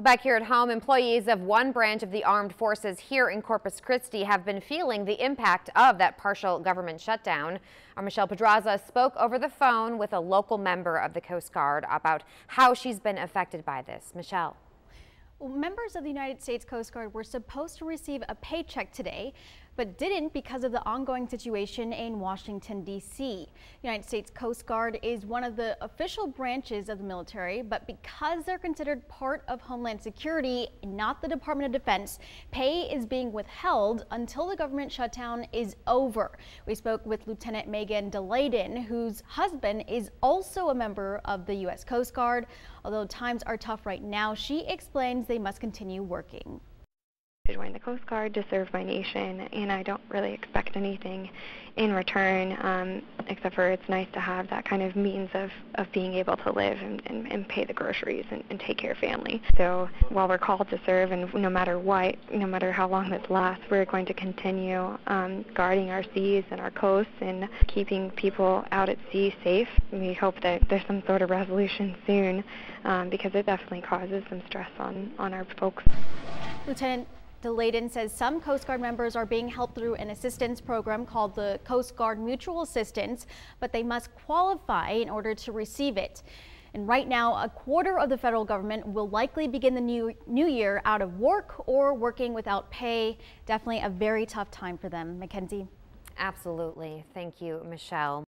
Well, back here at home, employees of one branch of the armed forces here in Corpus Christi have been feeling the impact of that partial government shutdown. Our Michelle Pedraza spoke over the phone with a local member of the Coast Guard about how she's been affected by this. Michelle. Well, members of the United States Coast Guard were supposed to receive a paycheck today, but didn't because of the ongoing situation in Washington, D.C. United States Coast Guard is one of the official branches of the military, but because they're considered part of Homeland Security, not the Department of Defense, pay is being withheld until the government shutdown is over. We spoke with Lieutenant Megan DeLayden, whose husband is also a member of the U.S. Coast Guard. Although times are tough right now, she explains they must continue working. To join the Coast Guard to serve my nation, and I don't really expect anything in return, except for it's nice to have that kind of means of being able to live and pay the groceries and take care of family. So while we're called to serve, and no matter what, no matter how long this lasts, we're going to continue guarding our seas and our coasts and keeping people out at sea safe. We hope that there's some sort of resolution soon, because it definitely causes some stress on our folks. Lieutenant DeLayden says some Coast Guard members are being helped through an assistance program called the Coast Guard Mutual Assistance, but they must qualify in order to receive it. And right now, a quarter of the federal government will likely begin the new year out of work or working without pay. Definitely a very tough time for them. Mackenzie. Absolutely. Thank you, Michelle.